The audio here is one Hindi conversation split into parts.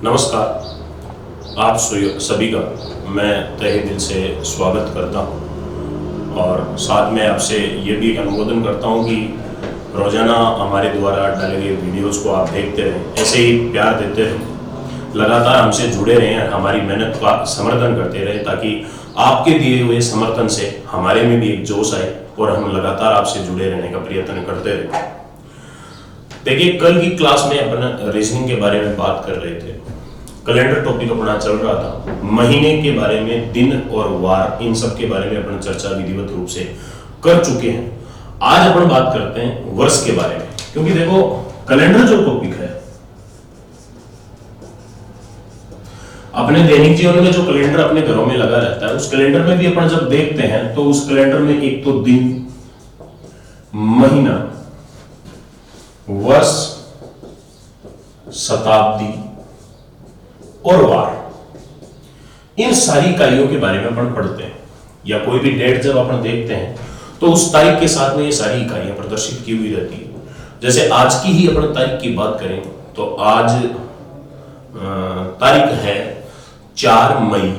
नमस्कार। आप सभी का मैं तहे दिल से स्वागत करता हूं और साथ में आपसे ये भी अनुमोदन करता हूं कि रोज़ाना हमारे द्वारा डाले गए वीडियोस को आप देखते रहें, ऐसे ही प्यार देते रहें, लगातार हमसे जुड़े रहें, हमारी मेहनत का समर्थन करते रहें ताकि आपके दिए हुए समर्थन से हमारे में भी एक जोश आए और हम लगातार आपसे जुड़े रहने का प्रयत्न करते रहें। देखिए, कल की क्लास में अपन रीजनिंग के बारे में बात कर रहे थे। कैलेंडर टॉपिक अपना चल रहा था, महीने के बारे में, दिन और वार, इन सब के बारे में अपन चर्चा विधिवत रूप से कर चुके हैं। आज अपन बात करते हैं वर्ष के बारे में, क्योंकि देखो कैलेंडर जो टॉपिक है, अपने दैनिक जीवन में जो कैलेंडर अपने घरों में लगा रहता है, उस कैलेंडर में भी अपन जब देखते हैं तो उस कैलेंडर में एक तो दिन, महीना, वर्ष, शताब्दी और वार, इन सारी इकाइयों के बारे में अपन पढ़ते हैं। या कोई भी डेट जब अपन देखते हैं तो उस तारीख के साथ में ये सारी इकाइयां प्रदर्शित की हुई रहती है। जैसे आज की ही अपन तारीख की बात करें तो आज तारीख है 4 मई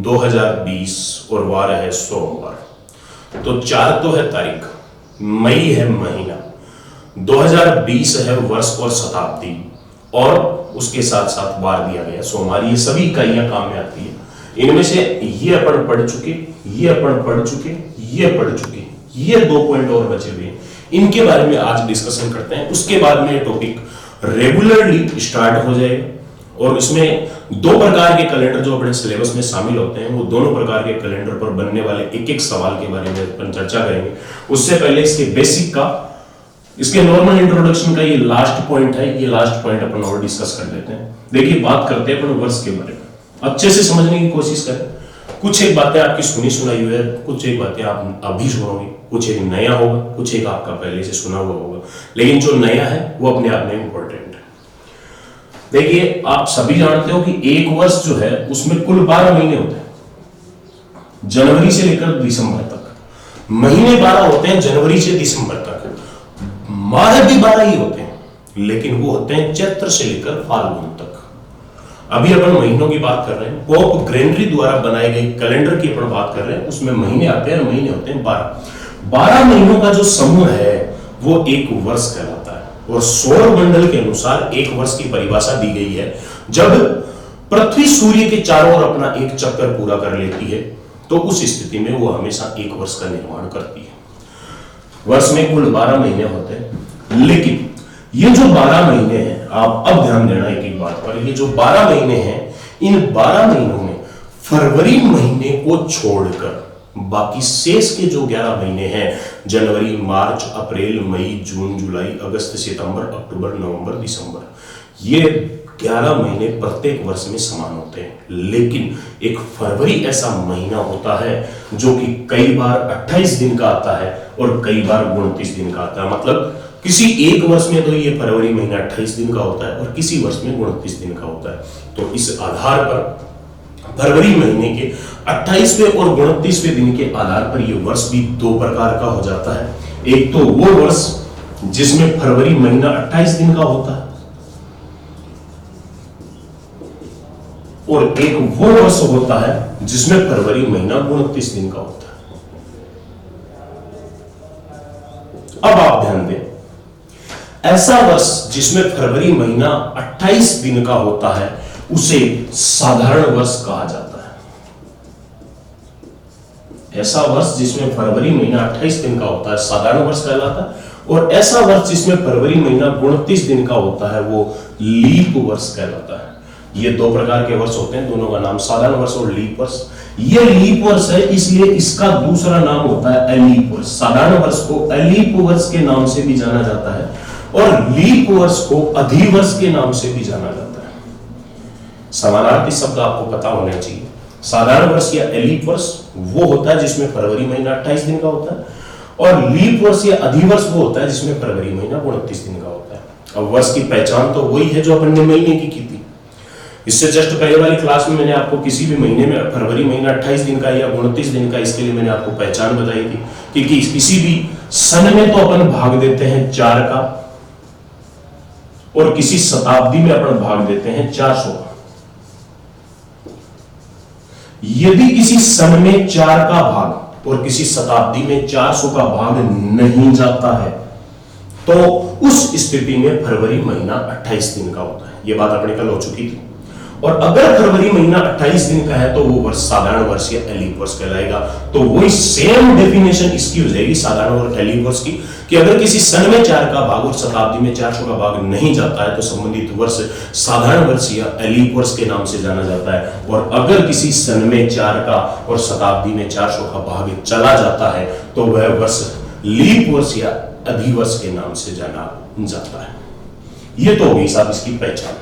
2020 और वार है सोमवार। तो 4 तो है तारीख, मई है महीना, 2020 है वर्ष और शताब्दी, और उसके साथ साथ वार दिया गया सोमवार। ये सभी इकाइयां काम में आती है। इनमें से ये अपन पढ़ चुके, ये अपन पढ़ चुके, ये पढ़ चुके, ये 2 पॉइंट और बचे हुए हैं, इनके बारे में आज डिस्कशन करते हैं। उसके बाद में ये टॉपिक रेगुलरली स्टार्ट हो जाएगा और इसमें 2 प्रकार के कैलेंडर जो अपने सिलेबस में शामिल होते हैं, वो दोनों प्रकार के कैलेंडर पर बनने वाले एक एक सवाल के बारे में अपन चर्चा करेंगे। उससे पहले इसके बेसिक का, इसके नॉर्मल इंट्रोडक्शन का ये लास्ट पॉइंट है, ये लास्ट पॉइंट अपन और डिस्कस कर लेते हैं। देखिए, बात करते हैं अपन वर्ष के बारे में, अच्छे से समझने की कोशिश करें। कुछ एक बातें आपकी सुनी सुनाई हुई है, कुछ एक बातें आप अभी सुनोगे, कुछ एक नया होगा, कुछ एक आपका पहले से सुना हुआ होगा, लेकिन जो नया है वो अपने आप में इंपॉर्टेंट है। देखिए, आप सभी जानते हो कि एक वर्ष जो है उसमें कुल 12 महीने होते हैं, जनवरी से लेकर दिसंबर तक। महीने 12 होते हैं जनवरी से दिसंबर तक। माह भी 12 ही होते हैं, लेकिन वो होते हैं चैत्र से लेकर फाल्गुन तक। अभी अपन महीनों की बात कर रहे हैं, पोप ग्रेगरी द्वारा बनाए गए कैलेंडर की अपन बात कर रहे हैं, उसमें महीने आते हैं, महीने होते हैं 12 महीनों का जो समूह है वो एक वर्ष कहलाता है। और सौर मंडल के अनुसार एक वर्ष की परिभाषा दी गई है, जब पृथ्वी सूर्य के चारों ओर अपना एक चक्कर पूरा कर लेती है तो उस स्थिति में वो हमेशा एक वर्ष का निर्माण करती है। वर्ष में कुल 12 महीने होते हैं, लेकिन ये जो 12 महीने हैं, आप अब ध्यान देना एक एक बात पर, ये जो 12 महीने हैं, इन 12 महीनों में फरवरी महीने को छोड़कर बाकी शेष के जो 11 महीने हैं, जनवरी, मार्च, अप्रैल, मई, जून, जुलाई, अगस्त, सितंबर, अक्टूबर, नवंबर, दिसंबर, ये 11 महीने प्रत्येक वर्ष में समान होते हैं। लेकिन एक फरवरी ऐसा महीना होता है जो कि कई बार 28 दिन का आता है और कई बार 29 दिन का आता है। मतलब किसी एक वर्ष में तो ये फरवरी महीना 28 दिन का होता है और किसी वर्ष में 29 दिन का होता है। तो इस आधार पर फरवरी महीने के 28वें और 29वें दिन के आधार पर यह वर्ष भी 2 प्रकार का हो जाता है। एक तो वो वर्ष जिसमें फरवरी महीना 28 दिन का होता है, और एक वो वर्ष होता है जिसमें फरवरी महीना 29 दिन का होता है। अब आप ध्यान दें, ऐसा वर्ष जिसमें फरवरी महीना 28 दिन का होता है उसे साधारण वर्ष कहा जाता है। ऐसा वर्ष जिसमें फरवरी महीना 28 दिन का होता है साधारण वर्ष कहलाता है, और ऐसा वर्ष जिसमें फरवरी महीना 29 दिन का होता है वो लीप वर्ष कहलाता है। ये 2 प्रकार के वर्ष होते हैं, दोनों का नाम साधारण वर्ष और लीप वर्ष। ये लीप वर्ष है, इसलिए इसका दूसरा नाम होता है एलीप वर्ष। साधारण वर्ष को एलीप वर्ष के नाम से भी जाना जाता है और लीप वर्ष को अधिवर्ष के नाम से भी जाना जाता है। समानार्थी शब्द आपको पता होना चाहिए। साधारण वर्ष या एलीप वर्ष वो होता है जिसमें फरवरी महीना 28 दिन का होता है, और लीप वर्ष या अधिवर्ष वो होता है जिसमें फरवरी महीना 29 दिन का होता है। अब वर्ष की पहचान तो वही है जो अपन ने महीने की थी। इससे जस्ट पहले वाली क्लास में मैंने आपको किसी भी महीने में फरवरी महीना 28 दिन का या 29 दिन का, इसके लिए मैंने आपको पहचान बताई थी कि किसी भी सन में तो अपन भाग देते हैं 4 का, और किसी शताब्दी में अपन भाग देते हैं 400 का। यदि किसी सन में 4 का भाग और किसी शताब्दी में 400 का भाग नहीं जाता है तो उस स्थिति में फरवरी महीना 28 दिन का होता है। यह बात अपने कल हो चुकी थी। और अगर फरवरी महीना 28 दिन का है तो वो वर्ष साधारण वर्ष या एलीप वर्ष कहलाएगा। तो वही सेम डेफिनेशन इसकी हो जाएगी साधारण और एलीप वर्ष की, कि अगर किसी सन में 4 का भाग और शताब्दी में 400 का भाग नहीं जाता है तो संबंधित वर्ष साधारण वर्ष या एलीप वर्ष के नाम से जाना जाता है। और अगर किसी सन में 4 का और शताब्दी में 400 का भाग चला जाता है तो वह वर्ष लीप वर्ष या अधिवर्ष के नाम से जाना जाता है। यह तो होगी साहब इसकी पहचान,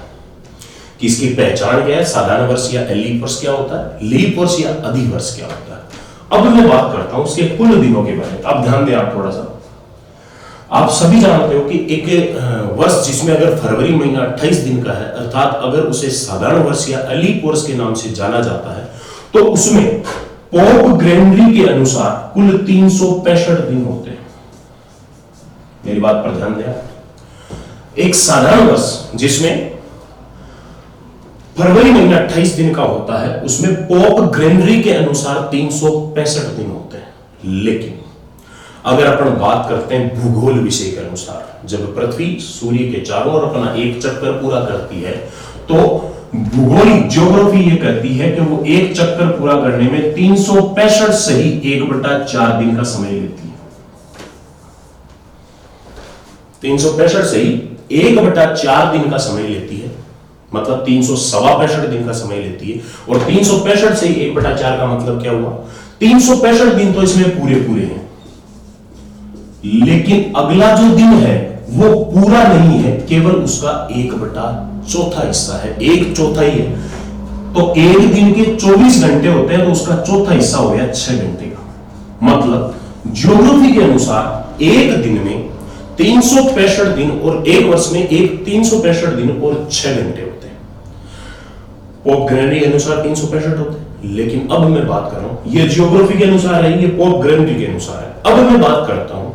कि इसकी पहचान क्या है, साधारण वर्ष या लीप वर्ष क्या होता है, लीप वर्ष या अधिवर्ष क्या होता है। अब मैं बात करता हूं उसके कुल दिनों के बारे में। अब ध्यान दें आप थोड़ा सा, आप सभी जानते हो कि एक वर्ष जिसमें अगर फरवरी महीना 28 दिन का है, अर्थात अगर उसे साधारण वर्ष या लीप वर्ष के नाम से जाना जाता है, तो उसमें पोप ग्रेगरी के अनुसार कुल 365 दिन होते हैं। मेरी बात पर ध्यान दें। एक साधारण वर्ष जिसमें फरवरी महीना 28 दिन का होता है उसमें पोप ग्रेगरी के अनुसार 365 दिन होते हैं। लेकिन अगर अपन बात करते हैं भूगोल विषय के अनुसार, जब पृथ्वी सूर्य के चारों ओर अपना एक चक्कर पूरा करती है तो भूगोलिक ज्योग्राफी ये कहती है कि वो एक चक्कर पूरा करने में 365 से ही 1/4 दिन का समय लेती है। 365 से ही 1/4 दिन का समय लेती है, मतलब 365 दिन का समय लेती है। और 365 से 1/4 का मतलब क्या हुआ, 365 दिन तो इसमें पूरे पूरे हैं, लेकिन अगला जो दिन है वो पूरा नहीं है, केवल उसका 1/4 हिस्सा है, 1/4 है। तो एक दिन के 24 घंटे होते हैं तो उसका चौथा हिस्सा हो गया 6 घंटे का। मतलब ज्योग्राफी के अनुसार एक दिन में 365 दिन और एक वर्ष में 365 दिन और 6 घंटे होते हैं। पोप ग्रेगरी के अनुसार 365 होते हैं। लेकिन अब मैं बात कर रहा हूं, ये ज्योग्राफी के अनुसार है, ये पोप ग्रेगरी के अनुसार है। अब मैं बात करता हूं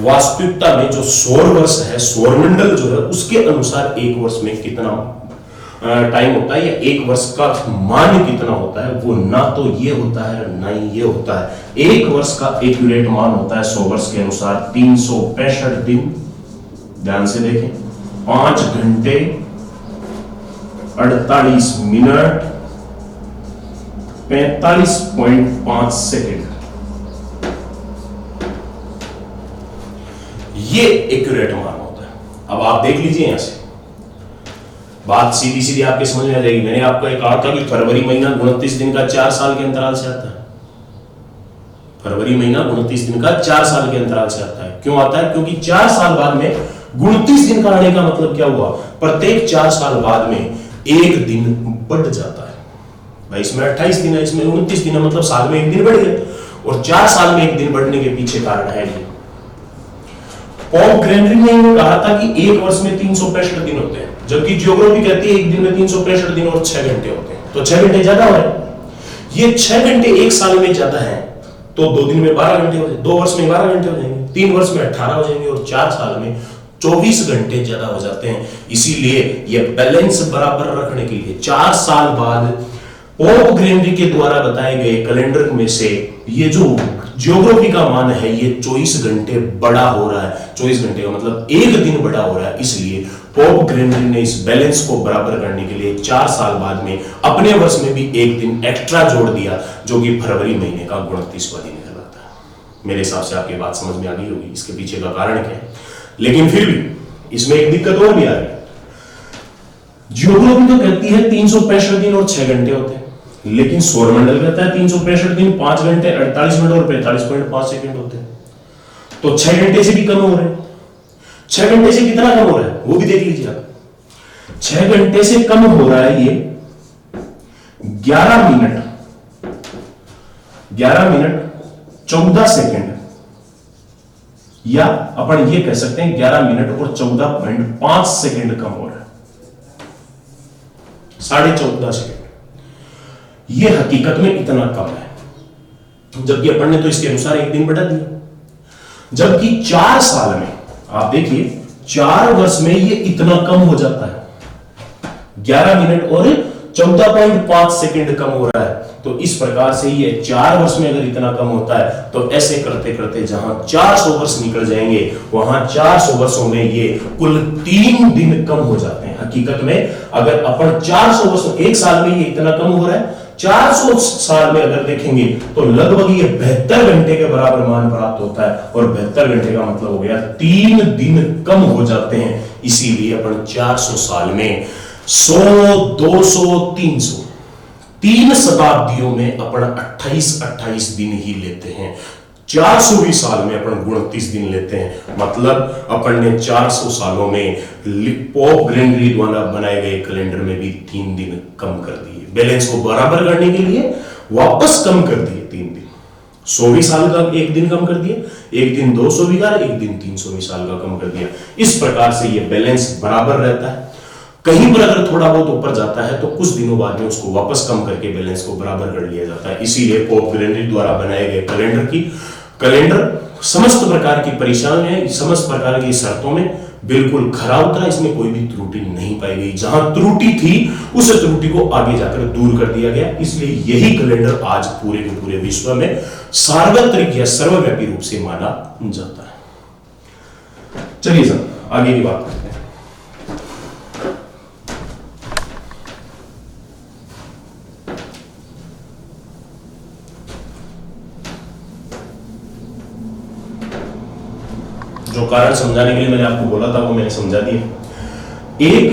वास्तविकता में जो सौर वर्ष है, सौरमंडल जो है, उसके अनुसार एक वर्ष में कितना टाइम होता है या एक वर्ष का मान कितना होता है, वो ना तो ये होता है ना ही ये होता है। एक वर्ष का एक्यूरेट मान होता है 100 वर्ष के अनुसार 365 दिन। ध्यान से देखें, 5 घंटे 48 मिनट 45.5 सेकेंड, ये एक्यूरेट मान होता है। अब आप देख लीजिए, यहां से बात सीधी सीधी आपके समझ में आ जाएगी। मैंने आपको एक कहा था कि फरवरी महीना 29 दिन का 4 साल के अंतराल से आता है। फरवरी महीना 29 दिन का 4 साल के अंतराल से आता है। क्यों आता है? क्योंकि 4 साल बाद में 29 दिन का आने का मतलब क्या हुआ, प्रत्येक 4 साल बाद में एक दिन बढ़ जाता है। भाई इसमें 28 दिन है, इसमें 29 दिन है, मतलब साल में एक दिन बढ़ गया। और 4 साल में एक दिन बढ़ने के पीछे कारण है ये। पोप ग्रेगरी ने कहा था कि एक वर्ष में 365 दिन होते हैं, जबकि ज्योग्राफी कहती है एक दिन में 365 दिन और 6 घंटे होते हैं। तो 6 घंटे ज्यादा हो रहे हैं। ये 6 घंटे एक साल में ज्यादा है तो 2 दिन में 12 घंटे हो जाएंगे, 2 वर्ष में 12 घंटे हो जाएंगे, 3 वर्ष में 18 हो जाएंगे और 4 साल में 24 घंटे ज्यादा हो जाते हैं। इसीलिए ये बैलेंस बराबर रखने के लिए 4 साल बाद पोप ग्रेगरी के द्वारा बताए गए कैलेंडर में से ये जो ज्योग्राफी का मान है ये 24 घंटे बड़ा हो रहा है। 24 घंटे का मतलब एक दिन बड़ा हो रहा है। इसलिए पोप ग्रेगरी ने इस बैलेंस को बराबर करने के लिए 4 साल बाद में अपने वर्ष में भी एक दिन एक्स्ट्रा जोड़ दिया, जो कि फरवरी महीने का 29वां दिन कहलाता है। मेरे हिसाब से आपकी बात समझ में आ गई होगी इसके पीछे का कारण क्या है। लेकिन फिर भी इसमें एक दिक्कत और भी आ रही है। ज्योग्राफी तो कहती है 365 दिन और 6 घंटे होते हैं, लेकिन सौरमंडल कहता है 365 दिन 5 घंटे 48 मिनट और 45.5 सेकंड होते हैं। तो 6 घंटे से भी कम हो रहे हैं। 6 घंटे से कितना कम हो रहा है वो भी देख लीजिए आप। 6 घंटे से कम हो रहा है ये 11 मिनट 14 सेकंड, या अपन ये कह सकते हैं 11 मिनट और 14.5 सेकंड कम हो रहा है, 14.5 सेकंड। ये हकीकत में इतना कम है, जबकि अपन ने तो इसके अनुसार एक दिन बढ़ा दिया। जबकि 4 साल में आप देखिए 4 वर्ष में ये इतना कम हो जाता है, 11 मिनट और 14.5 सेकंड कम हो रहा है। तो इस प्रकार से ये 4 वर्ष में अगर इतना कम होता है तो ऐसे करते करते जहां 400 वर्ष निकल जाएंगे वहां 400 वर्षों में ये कुल 3 दिन कम हो जाते हैं। हकीकत में अगर अपन 400 वर्ष, एक साल में ये इतना कम हो रहा है, 400 साल में अगर देखेंगे तो लगभग ये 72 घंटे के बराबर मान प्राप्त होता है। और 72 घंटे का मतलब हो गया 3 दिन कम हो जाते हैं। इसीलिए अपन 400 साल में 100, 200, 300, 3 शताब्दियों में अपन 28 दिन ही लेते हैं। 400वीं साल में अपन 29 दिन लेते हैं। मतलब अपन ने 400 सालों में पोप ग्रेगरी द्वारा बनाए गए कैलेंडर में भी 3 दिन कम कर दिए। बैलेंस को बराबर करने के लिए वापस कम कर दिए 3 दिन। 100वीं साल का 1 दिन कम कर दिए, 1 दिन 200वीं का, 1 दिन 300वीं साल का कम कर दिया। इस प्रकार से ये बैलेंस बराबर रहता है। कहीं पर अगर थोड़ा बहुत ऊपर जाता है तो कुछ दिनों बाद में उसको वापस कम करके बैलेंस को बराबर कर लिया जाता है। इसीलिए पोप ग्रेगरी द्वारा बनाए गए कैलेंडर समस्त प्रकार की परेशानियां, समस्त प्रकार की शर्तों में बिल्कुल खरा उतरा। इसमें कोई भी त्रुटि नहीं पाई गई। जहां त्रुटि थी उस त्रुटि को आगे जाकर दूर कर दिया गया। इसलिए यही कैलेंडर आज पूरे के पूरे विश्व में सार्वत्रिक या सर्वव्यापी रूप से माना जाता है। चलिए सर आगे की बात करते हैं। जो कारण समझाने के लिए मैंने आपको बोला था वो मैंने समझा दिया। एक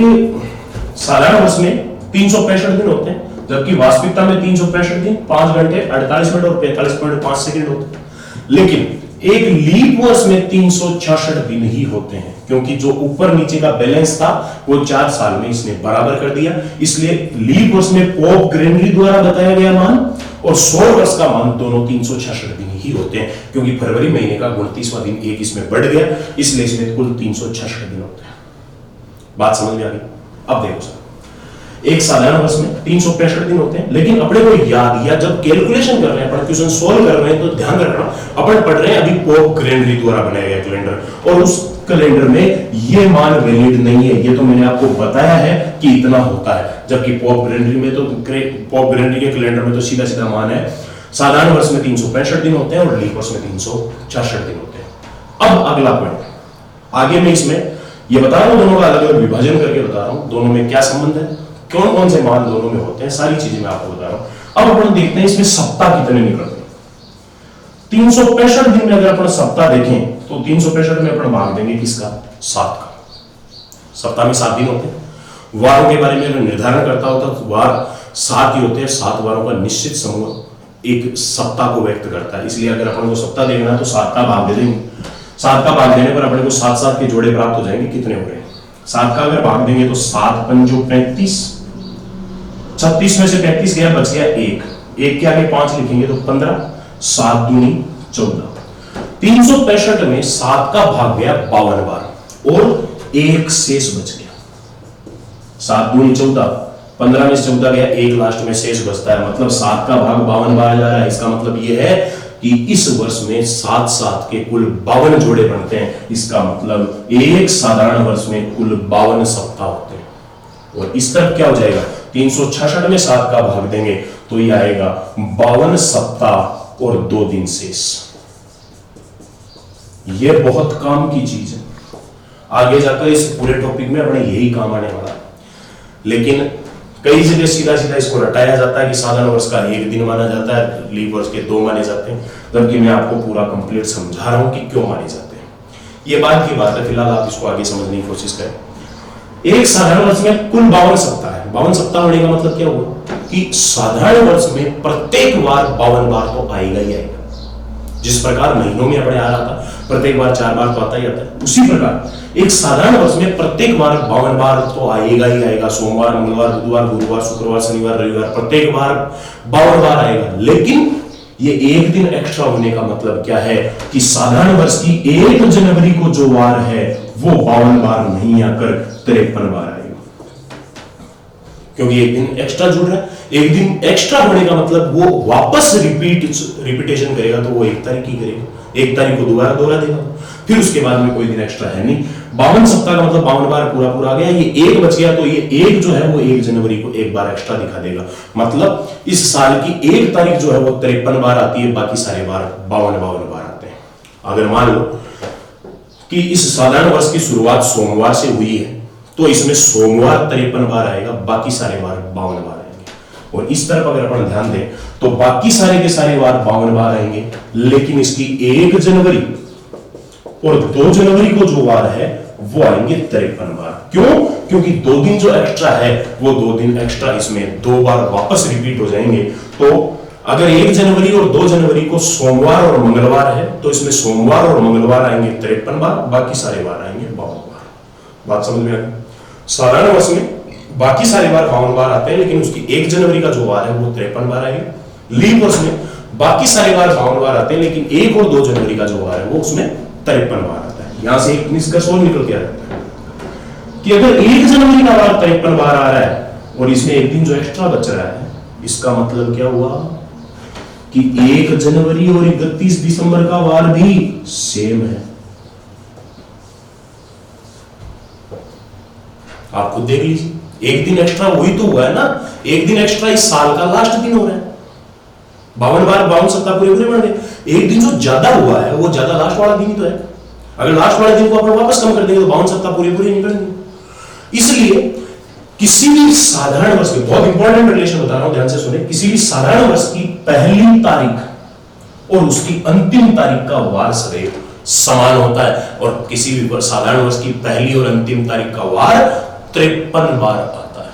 साधारण वर्ष में 365 दिन होते हैं, जबकि वास्तविकता में 365 दिन 5 घंटे 48 मिनट और 45.5 सेकंड होते हैं। लेकिन एक लीप वर्ष में 366 दिन ही होते हैं, क्योंकि जो ऊपर नीचे का बैलेंस था वो 4 साल में इसने बराबर कर दिया। इसलिए लीप वर्ष में पोप ग्रेगरी द्वारा बताया गया मान और 100 वर्ष का मान दोनों 366 दिन ही होते हैं, क्योंकि फरवरी महीने का 29वां दिन एक इसमें बढ़ गया, इसलिए इसमें कुल 366 दिन होते हैं। बात समझ में आ गई? अब देखो सर, एक साधारण वर्ष में 365 दिन होते हैं, लेकिन अपने को याद, या जब कैलकुलेशन कर रहे हैं, अपन क्वेश्चन सोल्व कर रहे हैं, तो ध्यान रखना अपन पढ़ रहे हैं अभी पोप ग्रेगरी द्वारा बनाया गया कैलेंडर, और उस कैलेंडर में ये मान वैलिड नहीं है। ये तो मैंने आपको बताया है कि इतना होता है, जबकि पोप ग्रेगरी में तो पोप ग्रेगरी के कैलेंडर में तो सीधा सीधा मान है। साधारण वर्ष में 365 दिन होते हैं और लीप वर्ष में 366 दिन होते हैं। अब अगला पॉइंट, आगे मैं इसमें ये बता रहा हूं, दोनों का अलग अलग विभाजन करके बता रहा हूं, दोनों में क्या संबंध है, कौन कौन से मान दोनों में होते हैं, सारी चीजें मैं आपको बता रहा हूं। अब अपन देखते हैं इसमें सप्ताह कितने निकलते हैं। 365 दिन में अगर अपन सप्ताह देखें तो 365 में अपन भाग देंगे किसका? 7 का। सप्ताह में 7 दिन होते हैं। वारों के बारे में अगर निर्धारण करता होता तो वार 7 ही होते हैं। 7 वारों का निश्चित समूह एक सप्ताह को व्यक्त करता है। इसलिए अगर अपन को सप्ताह देखना है तो 7 का भाग दे देंगे। 7 का भाग देने पर अपने को 7 के जोड़े प्राप्त हो जाएंगे। कितने हो गए? 7 का अगर भाग देंगे तो 7 पंजो 35, 36 में से 35 गया, बच गया 1 के आगे 5 लिखेंगे तो 15, 7 दूनी 14। 365 में 7 का भाग गया 52 बार और 1 शेष बच गया। 7 दूनी 14, 15 में से 14 गया, 1 लास्ट में शेष बचता है, मतलब 7 का भाग 52 बार जा रहा है। इसका मतलब यह है कि इस वर्ष में 7 के कुल 52 जोड़े बनते हैं। इसका मतलब एक साधारण वर्ष में कुल 52 सप्ताह होते हैं। और इस तरफ क्या हो जाएगा? 366 में 7 का भाग देंगे तो ये आएगा 52 सप्ताह और 2 दिन शेष। ये बहुत काम की चीज है, आगे जाकर इस पूरे टॉपिक में अपने यही काम आने वाला है। लेकिन कई जगह सीधा सीधा इसको रटाया जाता है कि साधारण वर्ष का 1 दिन माना जाता है, लीप वर्ष के 2 माने जाते हैं, जबकि मैं आपको पूरा कंप्लीट समझा रहा हूं कि क्यों माने जाते हैं। ये बात की बात है, फिलहाल आप इसको आगे समझने की कोशिश करें। एक साधारण वर्ष में कुल 52 सप्ताह है। 52 सप्ताह होने का मतलब क्या हुआ कि साधारण वर्ष में प्रत्येक बार 52 बार तो आएगा ही आएगा। जिस प्रकार महीनों में अपने आ रहा था प्रत्येक बार 4 बार तो आता ही आता है, उसी प्रकार एक साधारण वर्ष में प्रत्येक बार 52 बार तो आएगा ही आएगा। सोमवार, मंगलवार, बुधवार, गुरुवार, शुक्रवार, शनिवार, रविवार, प्रत्येक बार 52 बार आएगा। लेकिन ये 1 दिन एक्स्ट्रा होने का मतलब क्या है कि साधारण वर्ष की 1 जनवरी को जो वार है वो 52 बार नहीं आकर 53 बार आएगा, क्योंकि 1 दिन एक्स्ट्रा जुड़ रहा है। 1 दिन एक्स्ट्रा होने का मतलब वो वापस रिपीटेशन करेगा तो वो 1 तारीख ही करेगा, 1 तारीख को दोबारा दोहरा देगा, फिर उसके बाद में कोई दिन एक्स्ट्रा है नहीं। 52 सप्ताह का मतलब 52 बार पूरा पूरा आ गया, ये एक बच गया तो ये एक जो है वो 1 जनवरी को एक बार एक्स्ट्रा दिखा देगा। मतलब इस साल की 1 तारीख जो है वो 53 बार आती है, बाकी सारे बार 52 बार आते हैं। अगर मान लो कि इस साधारण वर्ष की शुरुआत सोमवार से हुई है तो इसमें सोमवार 53 बार आएगा, बाकी सारे बार 52 बार आएंगे। और इस तरफ अगर अपन ध्यान दें तो बाकी सारे के सारे बार 52 बार आएंगे, लेकिन इसकी 1 जनवरी और 2 जनवरी को जो वार है वो आएंगे 53 बार। क्यों? क्योंकि 2 दिन जो एक्स्ट्रा है वो 2 दिन एक्स्ट्रा इसमें 2 बार वापस रिपीट हो जाएंगे। तो अगर 1 जनवरी और 2 जनवरी को सोमवार और मंगलवार है तो इसमें सोमवार और मंगलवार आएंगे 53 बार, बाकी सारे बार आएंगे 52 बार। बात समझ में आ गई? साधारण वर्ष में बाकी सारे बार 52 बार आते हैं, लेकिन उसकी 1 जनवरी का जो वार है वो 53 बार आएगा। लीप वर्ष में बाकी सारे बार 52 बार आते हैं, लेकिन 1 और 2 जनवरी का जो वार है वो उसमें 53 बार आता है। यहां से एक निष्कर्ष और निकल के आ जाता है कि अगर 1 जनवरी का वार 53 बार आ रहा है और इसमें एक दिन जो एक्स्ट्रा बच रहा है, इसका मतलब क्या हुआ कि 1 जनवरी और 31 दिसंबर का वार भी सेम है। आप खुद देख लीजिए, एक दिन एक्स्ट्रा वही तो हुआ है ना, एक दिन एक्स्ट्रा इस साल का लास्ट दिन हो रहा है। 52 बार 52 सप्ताह पूरे पूरे बन गए, एक दिन जो ज्यादा हुआ है वो ज्यादा लास्ट वाला दिन ही तो है। अगर लास्ट वाले दिन को अपन वापस कम कर देंगे तो 52 सप्ताह पूरे पूरे निकलेंगे। इसलिए किसी भी साधारण वर्ष की, बहुत इंपॉर्टेंट रिलेशन बता रहा हूं, ध्यान से सुने, किसी भी साधारण वर्ष की पहली तारीख और उसकी अंतिम तारीख का वार सदैव समान होता है, और किसी भी साधारण वर्ष की पहली और अंतिम तारीख का वार 53 बार आता है।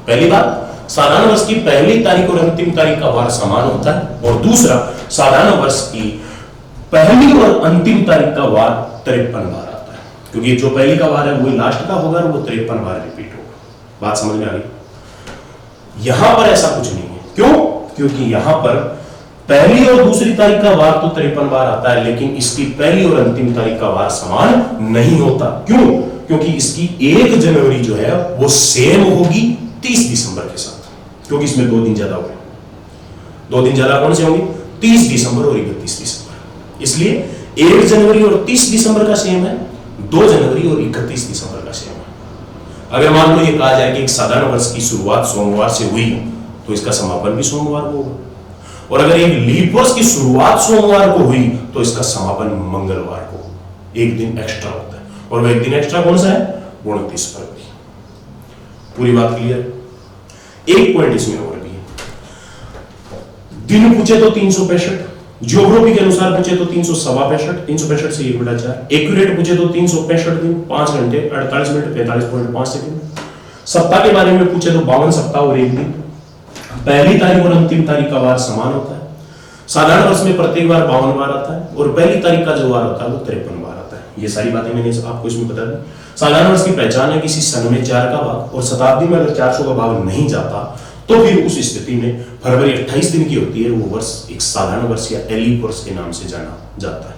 पहली बात, साधारण वर्ष की पहली तारीख और अंतिम तारीख का वार समान होता है, और दूसरा, साधारण वर्ष की पहली और अंतिम तारीख का वार 53 बार आता है, क्योंकि जो पहली का वार है वही लास्ट का होगा और वो 53 बार रिपीट होगा। बात समझ में आ गई? यहां पर ऐसा कुछ नहीं है। क्यों? क्योंकि यहां पर पहली और दूसरी तारीख का वार तो 53 बार आता है, लेकिन इसकी पहली और अंतिम तारीख का वार समान नहीं होता। क्यों? क्योंकि इसकी 1 जनवरी जो है वो सेम होगी 30 दिसंबर के साथ, क्योंकि इसमें 2 दिन ज्यादा हो गए। 2 दिन ज्यादा कौन से होंगे? 30 दिसंबर और 31 दिसंबर। इसलिए 1 जनवरी और 30 दिसंबर का सेम है, 2 जनवरी और 31 दिसंबर का सेम है। अगर मान लो ये कहा जाए कि एक साधारण वर्ष की शुरुआत सोमवार से हुई तो इसका समापन भी सोमवार को होगा, और अगर एक लीप वर्ष की शुरुआत सोमवार को हुई तो इसका समापन मंगलवार को, एक दिन एक्स्ट्रा होता है। और वह एक दिन एक्स्ट्रा कौन सा है? 29 फरवरी। पूरी बात क्लियर? एक पॉइंट इसमें और भी है, दिन पूछे तो 365, ज्योग्राफी के अनुसार पूछे तो 365 से 1/4, एक्यूरेट पूछे तो 365 दिन 5 घंटे 48 मिनट 45.5 सेकंड। सप्ताह के बारे में पूछे तो 52 सप्ताह और 1 दिन। पहली तारीख और अंतिम तारीख का वार समान होता है। साधारण वर्ष में प्रत्येक बार 52 बार आता है, और पहली तारीख का जो वार होता है वो 53 बार आता है। ये सारी बातें मैंने आपको इसमें बता दी। साधारण वर्ष की पहचान है किसी सन में 4 का भाग, और शताब्दी में अगर 400 का भाग नहीं जाता तो फिर उस स्थिति में फरवरी 28 दिन की होती है, वो वर्ष एक साधारण वर्ष या एलीप वर्ष के नाम से जाना जाता है।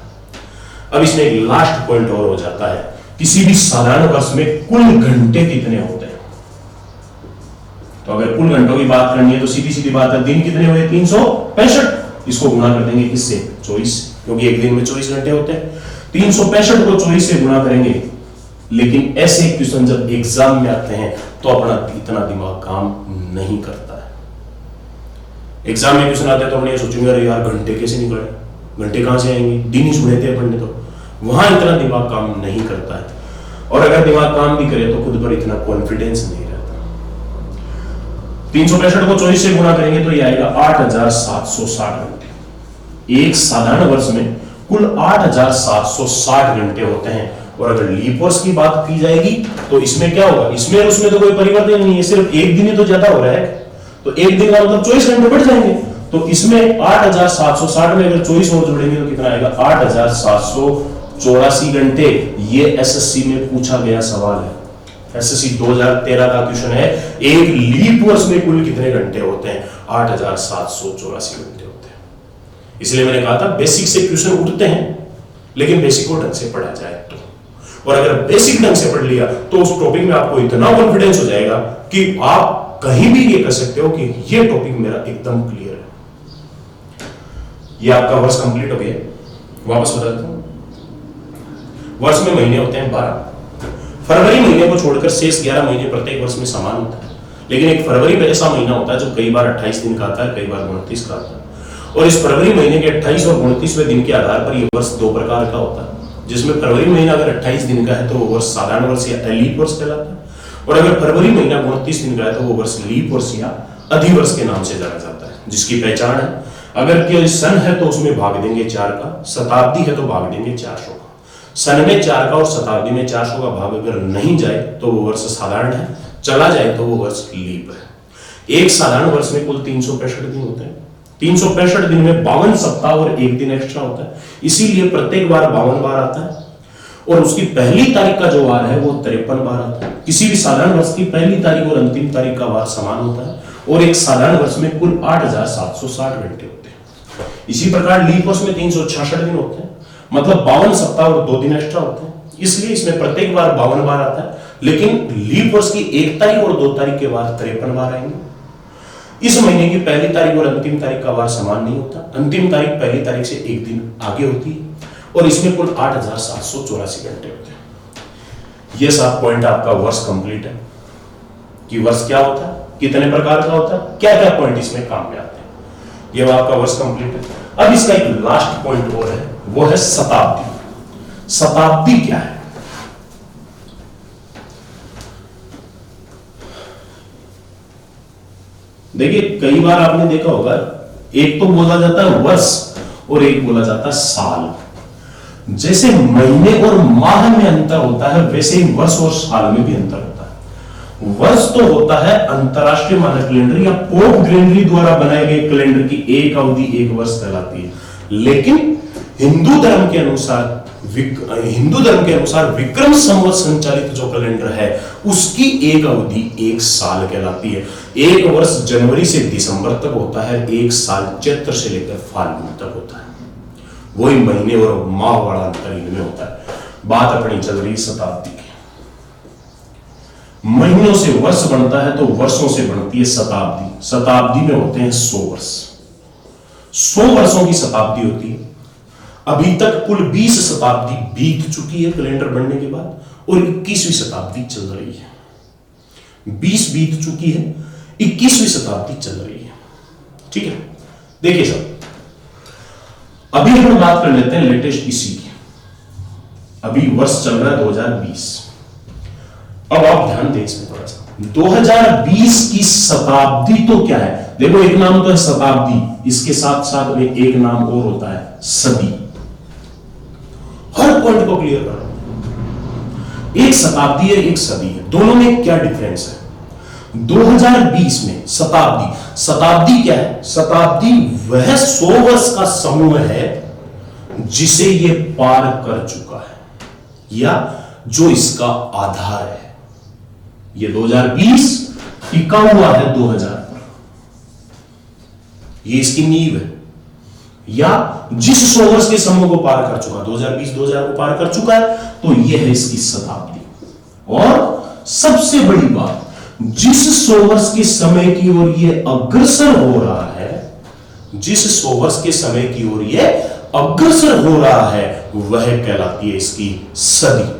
अब इसमें एक लास्ट पॉइंट और हो जाता है, किसी भी साधारण वर्ष में कुल घंटे कितने होते हैं। तो अगर कुल घंटों की बात करनी है तो सीधी सीधी बात है, दिन कितने हुए? 365। इसको गुणा कर देंगे किससे? 24, क्योंकि एक दिन में 24 घंटे होते हैं। 365 को 24 से गुणा करेंगे। लेकिन ऐसे क्वेश्चन जब एग्जाम में आते हैं तो अपना इतना दिमाग काम नहीं करता है। एग्जाम में क्वेश्चन आते हैं तो अपने सोचेंगे अरे यार घंटे कैसे निकले, घंटे कहां से आएंगे, दिन ही सुने थे अपन ने, तो वहां इतना दिमाग काम नहीं करता है। और अगर दिमाग काम भी करे तो खुद पर इतना कॉन्फिडेंस नहीं रहता। 365 को 24 से गुणा करेंगे तो ये आएगा 8760 घंटे। एक साधारण वर्ष में कुल 8760 घंटे होते हैं। और अगर लीप वर्ष की बात की जाएगी तो इसमें क्या होगा? इसमें उसमें तो कोई परिवर्तन नहीं है, सिर्फ एक दिन ही तो ज्यादा हो रहा है, तो एक दिन का मतलब 24 घंटे बढ़ जाएंगे। तो इसमें 8760 में अगर 24 और जोड़ेंगे तो कितना आएगा? 8784 घंटे। ये एसएससी में पूछा गया सवाल है, एसएससी 2013 का क्वेश्चन है, एक लीप वर्ष में कुल कितने घंटे होते हैं? 8784 घंटे होते हैं। इसलिए मैंने कहा था बेसिक से क्वेश्चन उठते हैं, लेकिन बेसिक को ढंग से पढ़ा जाए तो। और अगर बेसिक ढंग से पढ़ लिया तो उस टॉपिक में आपको इतना कॉन्फिडेंस हो जाएगा कि आप कहीं भी ये कह सकते हो कि ये टॉपिक मेरा एकदम क्लियर है। ये आपका वर्ष कंप्लीट हो गया। वापस बता देता हूं, वर्ष में महीने होते हैं 12। फरवरी महीने को छोड़कर शेष 11 महीने प्रत्येक वर्ष में समान होता है, लेकिन एक फरवरी में ऐसा महीना होता है जो कई बार 28 दिन का आता है, कई बार 29 का आता है। और इस फरवरी महीने के 28 और 29वें दिन के आधार पर यह वर्ष दो प्रकार का होता है, जिसमें फरवरी महीना अगर 28 दिन का है तो वो वर्ष साधारण वर्ष या लीप वर्ष कहलाता है, और अगर फरवरी महीना 29 दिन का है तो वो वर्ष लीप वर्ष या अधिवर्ष के नाम से जाना जाता है, जिसकी पहचान है अगर कोई सन है तो उसमें भाग देंगे 4 का, शताब्दी है तो भाग देंगे 400 का। सन में 4 का और शताब्दी में 400 का भाग अगर नहीं जाए तो वो वर्ष साधारण है, चला जाए तो वो वर्ष लीप है। एक साधारण वर्ष में कुल 365 दिन होते हैं। 365 दिन में 52 सप्ताह और एक दिन एक्स्ट्रा होता है, इसीलिए प्रत्येक बार 52 बार आता है, और उसकी पहली तारीख का जो वार है वो 53 बार आता है। किसी भी साधारण वर्ष की पहली तारीख और अंतिम तारीख का वार समान होता है, और एक साधारण वर्ष में कुल 8760 घंटे होते हैं। इसी प्रकार लीप वर्ष में 366 दिन होते हैं, मतलब 52 सप्ताह और 2 दिन एक्स्ट्रा होते हैं, इसलिए इसमें प्रत्येक बार 52 बार आता है। लेकिन लीप वर्ष की 1 तारीख और 2 तारीख के वार 53 बार आएंगे। इस महीने की पहली तारीख और अंतिम तारीख का वार समान नहीं होता, अंतिम तारीख पहली तारीख से एक दिन आगे होती है, और इसमें कुल 8784 घंटे होते हैं। यह 7 पॉइंट आपका वर्ष कंप्लीट है कि वर्ष क्या होता है, कितने प्रकार का होता है, क्या क्या पॉइंट इसमें काम में आते हैं। यह आपका वर्ष कंप्लीट है। अब इसका एक लास्ट पॉइंट और है, वो है शताब्दी। शताब्दी क्या है? देखिए, कई बार आपने देखा होगा, एक तो बोला जाता है वर्ष और एक बोला जाता है साल। जैसे महीने और माह में अंतर होता है, वैसे ही वर्ष और साल में भी अंतर होता है। वर्ष तो होता है अंतरराष्ट्रीय मानक कैलेंडर या पोप ग्रेगरी द्वारा बनाए गए कैलेंडर की एक अवधि एक वर्ष कहलाती है, लेकिन हिंदू धर्म के अनुसार विक्रम संवत संचालित जो कैलेंडर है उसकी एक अवधि एक साल कहलाती है। एक वर्ष जनवरी से दिसंबर तक होता है, एक साल चैत्र से लेकर फाल्गुन तक होता है। वही महीने और माह वाला अंतर इनमें होता है। बात अपनी चल रही शताब्दी की। महीनों से वर्ष बनता है तो वर्षों से बनती है शताब्दी। शताब्दी में होते हैं 100 वर्ष। 100 वर्षों की शताब्दी होती है। अभी तक कुल 20 शताब्दी बीत चुकी है कैलेंडर बनने के बाद, और 21वीं शताब्दी चल रही है। 20 बीत चुकी है, 21वीं शताब्दी चल रही है। ठीक है, देखिए सब, अभी हम बात कर लेते हैं लेटेस्ट इसी की। अभी वर्ष चल रहा है 2020। अब आप ध्यान दें इसमें थोड़ा सा, 2020 की शताब्दी तो क्या है? देखो, एक नाम तो है शताब्दी, इसके साथ साथ में एक नाम और होता है सदी। हर पॉइंट को क्लियर करो। एक शताब्दी है, एक सदी है, दोनों में क्या डिफरेंस है? 2020 में शताब्दी क्या है? शताब्दी वह 100 वर्ष का समूह है जिसे यह पार कर चुका है, या जो इसका आधार है। ये 2020 टिका हुआ है 2000 पर, ये इसकी नींव है, या जिस 100 वर्ष के समूह को पार कर चुका, 2020 2000 को पार कर चुका है, तो यह है इसकी शताब्दी। और सबसे बड़ी बात, जिस 100 वर्ष के समय की ओर यह अग्रसर हो रहा है, जिस 100 वर्ष के समय की ओर यह अग्रसर हो रहा है, वह कहलाती है इसकी सदी।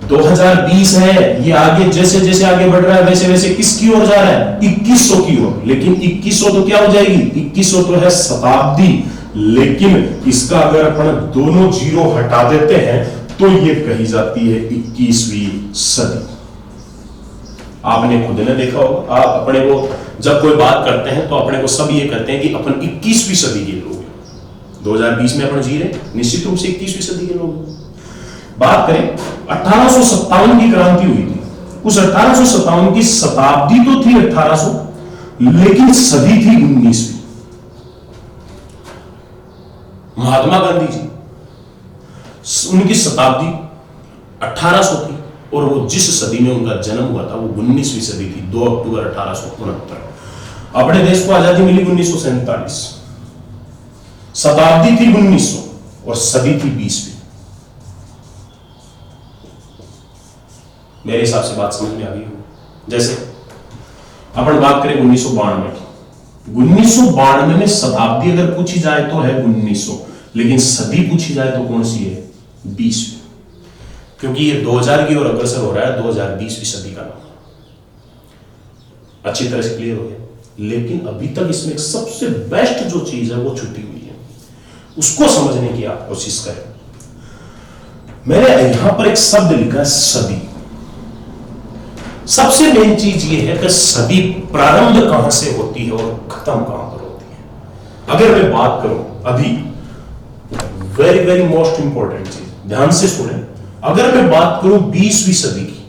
2020 है, ये आगे जैसे जैसे आगे बढ़ रहा है वैसे वैसे किसकी ओर जा रहा है? 2100 की ओर। लेकिन 2100 तो क्या हो जाएगी? 2100 तो है शताब्दी, लेकिन इसका अगर अपन दोनों जीरो हटा देते हैं तो ये कही जाती है 21वीं सदी। आपने खुद ने देखा होगा, आप अपने को जब कोई बात करते हैं तो अपने को सब ये कहते हैं कि अपन 21वीं सदी के लोग हैं। 2020 में अपन जी रहे, निश्चित रूप से 21वीं सदी के लोग। बात करें 1857 की क्रांति हुई थी, उस 1857 की शताब्दी तो थी 1800, लेकिन सदी थी 19वीं। महात्मा गांधी जी, उनकी शताब्दी 1800 थी, और वो जिस सदी में उनका जन्म हुआ था वो 19वीं सदी थी, 2 अक्टूबर 1869। अपने देश को आजादी मिली 1947, शताब्दी थी 1900 और सदी थी 20वीं। मेरे हिसाब से बात समझ में आ गई हो। जैसे अपन बात करें 1992 की, 1992 में शताब्दी अगर पूछी जाए तो है 1900, लेकिन सदी पूछी जाए तो कौन सी है? 20वीं। क्योंकि ये 2000 की ओर अग्रसर हो रहा है, 2020वीं सदी का नाम अच्छी तरह से क्लियर हो गया। लेकिन अभी तक इसमें एक सबसे बेस्ट जो चीज है वो छुट्टी हुई है, उसको समझने की आप कोशिश करें। मैंने यहां पर एक शब्द लिखा है सदी। सबसे मेन चीज ये है कि सदी प्रारंभ कहां से होती है और खत्म कहां पर होती है। अगर मैं बात करूं अभी, वेरी वेरी मोस्ट इंपॉर्टेंट चीज, ध्यान से सुने, अगर मैं बात करूं 20वीं सदी की,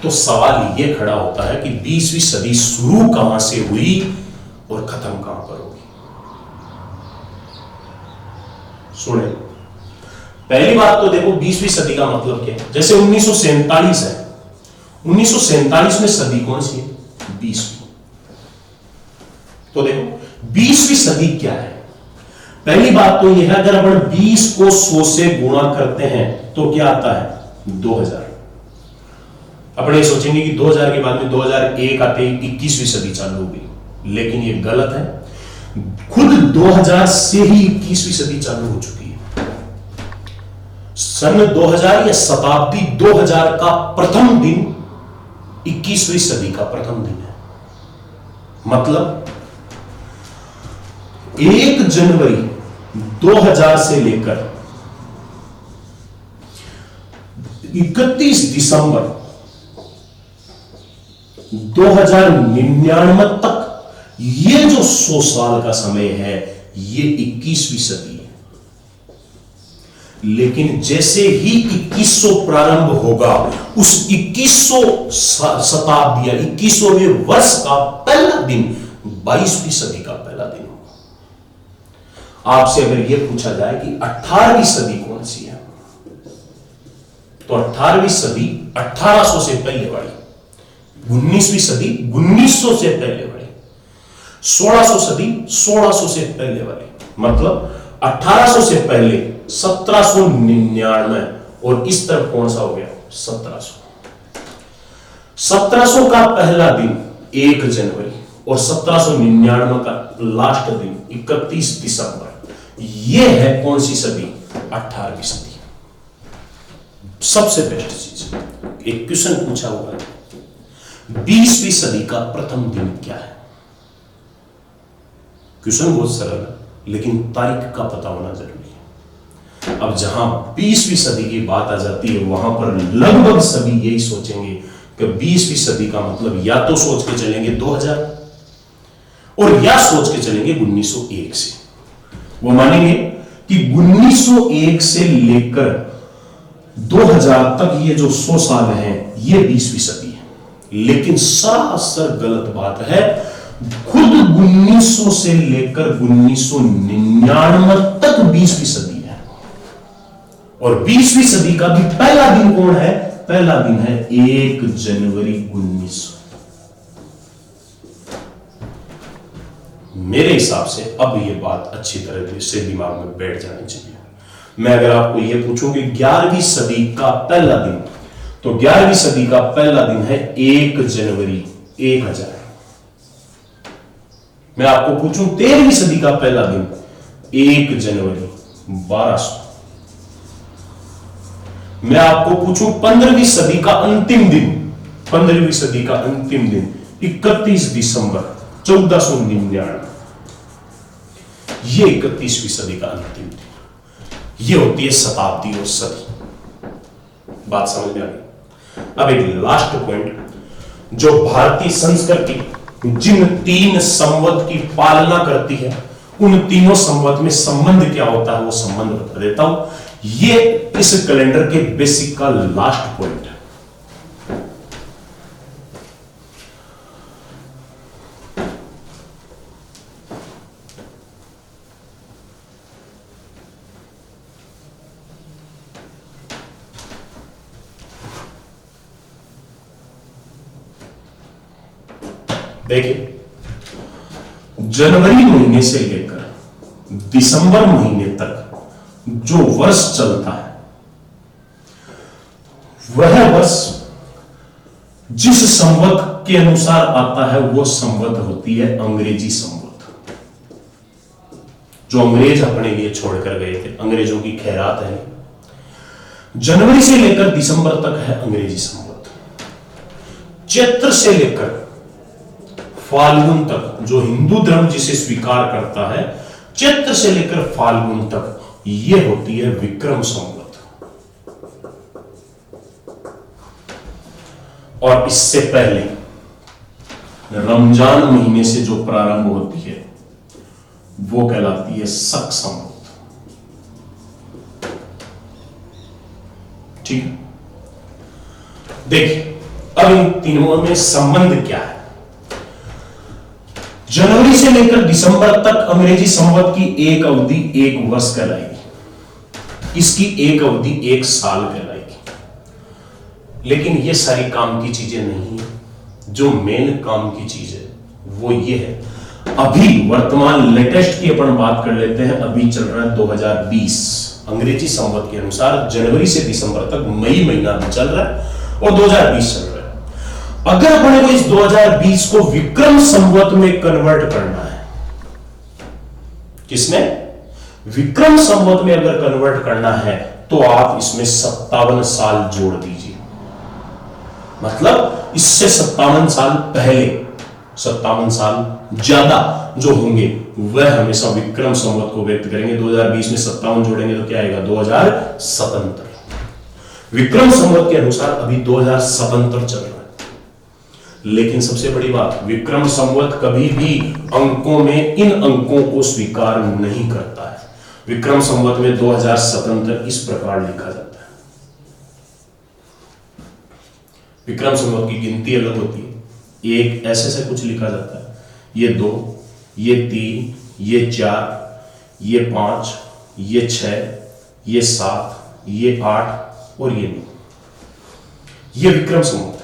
तो सवाल यह खड़ा होता है कि 20वीं सदी शुरू कहां से हुई और खत्म कहां पर होगी। सुने, पहली बात तो देखो 20वीं सदी का मतलब क्या है। जैसे 1947 है, 1947 में सदी कौन सी है? 20वीं। तो देखो 20वीं सदी क्या है। पहली बात तो यह है, अगर अपन 20 को 100 से गुणा करते हैं तो क्या आता है? 2000। अपने सोचेंगे कि 2000 के बाद में 2001 आते ही 21वीं सदी चालू हो गई, लेकिन ये गलत है। खुद 2000 से ही 21वीं सदी चालू हो चुकी है। सन 2000 या शताब्दी 2000 का प्रथम दिन 21वीं सदी का प्रथम दिन है। मतलब 1 जनवरी 2000 से लेकर 31 दिसंबर 2099 तक ये जो 100 साल का समय है, ये 21वीं सदी है। लेकिन जैसे ही 2100 प्रारंभ होगा, उस 2100 शताब्दी या 2100वें वर्ष का पहला दिन 22वीं सदी का पहला दिन होगा। आपसे अगर यह पूछा जाए कि 18वीं सदी कौन सी है, तो 18वीं सदी 1800 से पहले वाली, 19वीं सदी 1900 से पहले वाली, 1600 सदी 1600 से पहले वाली। मतलब 1800 से पहले 1799, और इस तरफ कौन सा हो गया? 1700। 1700 का पहला दिन 1 जनवरी और 1799 का लास्ट दिन 31 दिसंबर। यह है कौन सी सदी? 18वीं सदी। सबसे बेस्ट चीज, एक क्वेश्चन पूछा हुआ है, 20वीं सदी का प्रथम दिन क्या है? क्वेश्चन बहुत सरल है, लेकिन तारीख का पता होना जरूरी है। अब जहां 20वीं सदी की बात आ जाती है, वहां पर लगभग सभी यही सोचेंगे कि 20वीं सदी का मतलब या तो सोच के चलेंगे 2000 और या सोच के चलेंगे 1901 से। वो मानेंगे कि 1901 से लेकर 2000 तक ये जो 100 साल हैं, ये 20वीं सदी है। लेकिन सरासर गलत बात है। खुद 1900 से लेकर 1999 तक 20वीं सदी है, और 20वीं सदी का भी पहला दिन कौन है? पहला दिन है 1 जनवरी 1900। मेरे हिसाब से अब यह बात अच्छी तरह से दिमाग में बैठ जानी चाहिए। मैं अगर आपको यह पूछूं कि 11वीं सदी का पहला दिन, तो 11वीं सदी का पहला दिन है 1 जनवरी 1000। मैं आपको पूछूं 13वीं सदी का पहला दिन 1 जनवरी 1200। मैं आपको पूछूं 15वीं सदी का अंतिम दिन, 15वीं सदी का अंतिम दिन 31 दिसंबर 1499। ये 31वीं सदी का अंतिम दिन, ये होती है शताब्दी और सदी। बात समझ में आ गई? अब एक लास्ट पॉइंट, जो भारतीय संस्कृति जिन 3 संवत की पालना करती है, उन तीनों संवत में संबंध क्या होता है, वो संबंध बता देता हूं। ये इस कैलेंडर के बेसिक का लास्ट पॉइंट है। देखिए, जनवरी महीने से लेकर दिसंबर महीने तक जो वर्ष चलता है, वह वर्ष जिस संवत के अनुसार आता है, वो संवत होती है अंग्रेजी संवत। जो अंग्रेज अपने लिए छोड़कर गए थे। अंग्रेजों की खैरात है। जनवरी से लेकर दिसंबर तक है अंग्रेजी संवत। चैत्र से लेकर फाल्गुन तक, जो हिंदू धर्म जिसे स्वीकार करता है, चैत्र से लेकर फाल्गुन तक ये होती है विक्रम संवत। और इससे पहले रमजान महीने से जो प्रारंभ होती है वो कहलाती है शक संवत। ठीक है, देखिए अब इन तीनों में संबंध क्या है। जनवरी से लेकर दिसंबर तक अंग्रेजी संवत की एक अवधि एक वर्ष कहलाएगी, इसकी एक अवधि एक साल कहलाएगी। लेकिन ये सारी काम की चीजें नहीं है। जो मेन काम की चीज है वो ये है, अभी वर्तमान लेटेस्ट की अपन बात कर लेते हैं। अभी चल रहा है 2020 अंग्रेजी संवत के अनुसार, जनवरी से दिसंबर तक मई महीना भी चल रहा है और 2020 चल रहा है। अगर अपने को इस 2020 को विक्रम संवत में कन्वर्ट करना है, किसमें? विक्रम संवत में अगर कन्वर्ट करना है तो आप इसमें 57 साल जोड़ दीजिए। मतलब इससे 57 साल पहले, 57 साल ज्यादा जो होंगे वह हमेशा विक्रम संवत को व्यक्त करेंगे। 2020 में 57 जोड़ेंगे तो क्या आएगा? 2077। विक्रम संवत के अनुसार अभी 2077 चल रहा है। लेकिन सबसे बड़ी बात, विक्रम संवत कभी भी अंकों में इन अंकों को स्वीकार नहीं करता है। विक्रम संवत में 2077 इस प्रकार लिखा जाता है। विक्रम संवत की गिनती अलग होती है। एक ऐसे से कुछ लिखा जाता है, ये 2, ये 3, ये 4, ये 5, ये 6, ये 7, ये 8 और ये 9। ये विक्रम संवत है।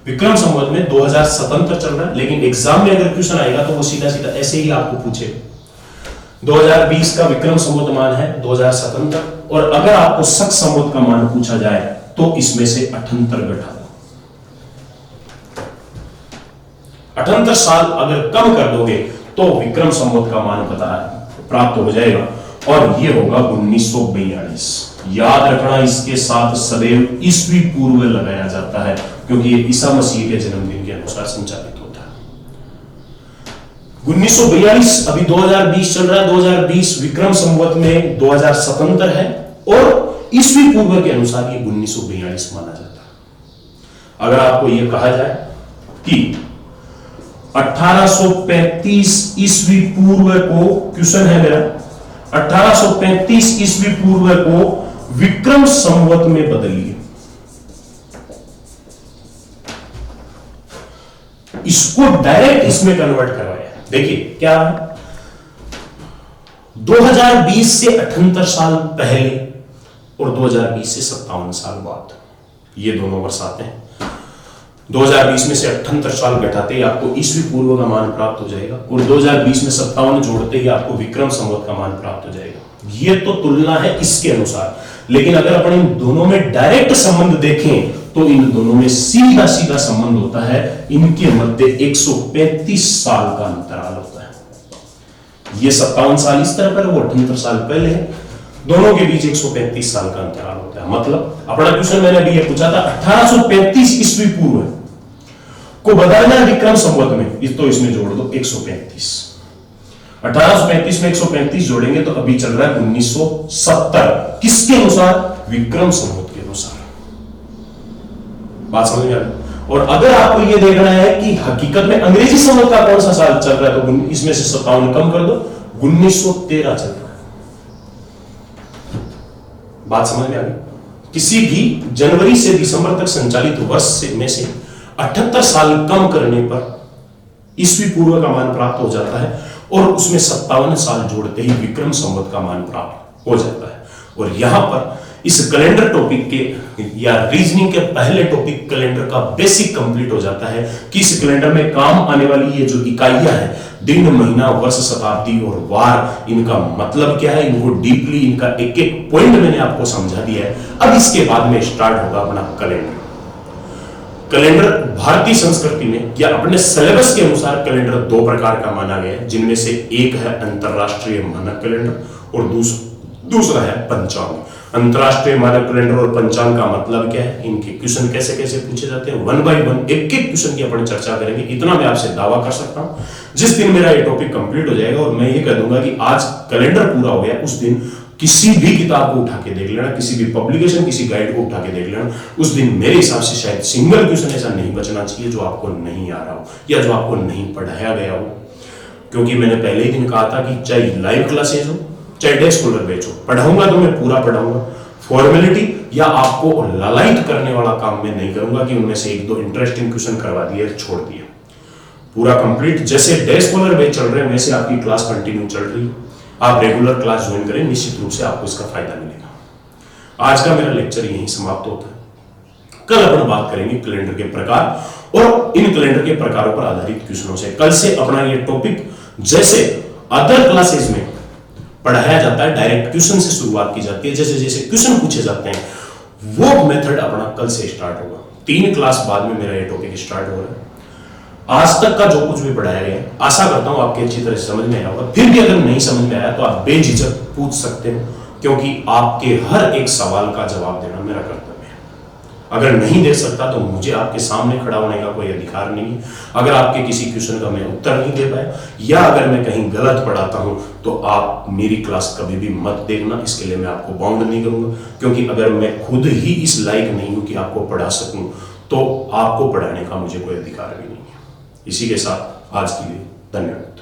विक्रम संवत में 2077 चल रहा है। लेकिन एग्जाम में अगर क्वेश्चन आएगा तो वो सीधा सीधा ऐसे ही आपको पूछेगा। 2020 का विक्रम संवत मान है 2077, और अगर आपको शक संवत का मान पूछा जाए तो इसमें से 78 घटा दो। 78 साल अगर कम कर दोगे तो विक्रम संवत का मान प्राप्त हो जाएगा, और यह होगा 1942। याद रखना, इसके साथ सदैव ईस्वी पूर्व लगाया जाता है, क्योंकि ये ईसा मसीह के जन्मदिन के अनुसार संचालित होता है। 1942 अभी 2020 चल रहा है। 2020 विक्रम संवत में 2077 है और ईस्वी पूर्व के अनुसार ये 1942 माना जाता है। अगर आपको यह कहा जाए कि 1835 ईस्वी पूर्व को, क्वेश्चन है मेरा, 1835 ईस्वी पूर्व को विक्रम संवत में बदलिए, इसको डायरेक्ट इसमें कन्वर्ट करवाया। देखिए क्या है, 2020 से 78 साल पहले और 2020 से 57 साल बाद, ये दोनों वर्ष आते हैं। 2020 में से 78 साल घटाते ही आपको ईस्वी पूर्व का मान प्राप्त हो जाएगा, और 2020 में 57 जोड़ते ही आपको विक्रम संवत का मान प्राप्त हो जाएगा। ये तो तुलना है इसके अनुसार। लेकिन अगर अपन इन दोनों में डायरेक्ट संबंध देखें तो इन दोनों में सीधा सीधा संबंध होता है। इनके मध्य 135 साल का अंतराल होता है। ये 57 साल इस तरफ है, वो 78 साल पहले है। दोनों के बीच 135 साल का अंतराल होता है। मतलब अपना क्वेश्चन मैंने अभी ये पूछा था, 1835 ईस्वी पूर्व को बदलना है विक्रम संवत में, तो इसमें जोड़ दो 135। 1835 में 135 जोड़ेंगे तो अभी चल रहा है 1970। किसके अनुसार? विक्रम संवत के अनुसार। बात समझ में आ गई? और अगर आपको यह देखना है कि हकीकत में अंग्रेजी संवत का कौन सा साल चल रहा है, तो इसमें से 57 कम कर दो, 1913 चल रहा है। बात समझ में आ गई? किसी भी जनवरी से दिसंबर तक संचालित वर्ष में से 78 साल कम करने पर ईस्वी पूर्व का मान प्राप्त हो जाता है, और उसमें 57 साल जोड़ते ही विक्रम संवत का मान प्राप्त हो जाता है। और यहां पर इस कैलेंडर टॉपिक के या रीजनिंग के पहले टॉपिक कैलेंडर का बेसिक कंप्लीट हो जाता है कि इस कैलेंडर में काम आने वाली ये जो इकाइयां हैं, दिन, महीना, वर्ष, शताब्दी और वार, इनका मतलब क्या है, इनको डीपली, इनका एक एक पॉइंट मैंने आपको समझा दिया है। अब इसके बाद में स्टार्ट होगा अपना कैलेंडर। कैलेंडर भारतीय संस्कृति में या अपने सिलेबस के अनुसार कैलेंडर दो प्रकार का माना गया है, जिनमें से एक है अंतरराष्ट्रीय मानक कैलेंडर और दूसरा है पंचांग। अंतरराष्ट्रीय मानक कैलेंडर और पंचांग का मतलब क्या है, इनके क्वेश्चन कैसे कैसे पूछे जाते हैं, वन बाय वन एक एक क्वेश्चन की अपन चर्चा करेंगे। इतना मैं आपसे दावा कर सकता हूं, जिस दिन मेरा ये टॉपिक कंप्लीट हो जाएगा और मैं ये कह दूंगा कि आज कैलेंडर पूरा हो गया, उस दिन किसी भी किताब को उठा के देख लेना, किसी भी पब्लिकेशन, किसी गाइड को उठा के देख लेना, उस दिन मेरे हिसाब से शायद सिंगल क्वेश्चन ऐसा नहीं बचना चाहिए जो आपको नहीं आ रहा हो या जो आपको नहीं पढ़ाया गया हो। क्योंकि मैंने पहले ही दिन कहा था कि चाहे लाइव क्लासेज हो चाहे डे स्कॉलर बैच हो, पढ़ाऊंगा तो मैं पूरा पढ़ाऊंगा। फॉर्मेलिटी या आपको ललायित करने वाला काम मैं नहीं करूंगा कि उनमें से एक दो इंटरेस्टिंग क्वेश्चन करवा दिए छोड़ दिए। पूरा कंप्लीट जैसे डे स्कॉलर बैच चल रहे हैं वैसे आपकी क्लास कंटिन्यू चल रही है। आप रेगुलर क्लास ज्वाइन करें, निश्चित रूप से आपको इसका फायदा मिलेगा। आज का मेरा लेक्चर यहीं समाप्त होता है। कल अपन बात करेंगे कैलेंडर के प्रकार और इन कैलेंडर के प्रकारों पर आधारित क्वेश्चनों से। कल से अपना ये टॉपिक जैसे अदर क्लासेस में पढ़ाया जाता है, डायरेक्ट क्वेश्चन से शुरुआत की जाती है, जैसे जैसे क्वेश्चन पूछे जाते हैं वो मेथड अपना कल से स्टार्ट होगा। 3 क्लास बाद में मेरा ये टॉपिक स्टार्ट हो रहा है। आज तक का जो कुछ भी पढ़ाया गया है आशा करता हूं आपकी अच्छी तरह से समझ में आया होगा। फिर भी अगर नहीं समझ में आया तो आप बेझिझक पूछ सकते हो, क्योंकि आपके हर एक सवाल का जवाब देना मेरा कर्तव्य है। अगर नहीं दे सकता तो मुझे आपके सामने खड़ा होने का कोई अधिकार नहीं है। अगर आपके किसी क्वेश्चन का मैं उत्तर नहीं दे पाया या अगर मैं कहीं गलत पढ़ाता हूं तो आप मेरी क्लास कभी भी मत देखना। इसके लिए मैं आपको बाउंड नहीं करूंगा, क्योंकि अगर मैं खुद ही इस लायक नहीं हूं कि आपको पढ़ा सकूं तो आपको पढ़ाने का मुझे कोई अधिकार भी नहीं है। इसी के साथ आज के लिए धन्यवाद।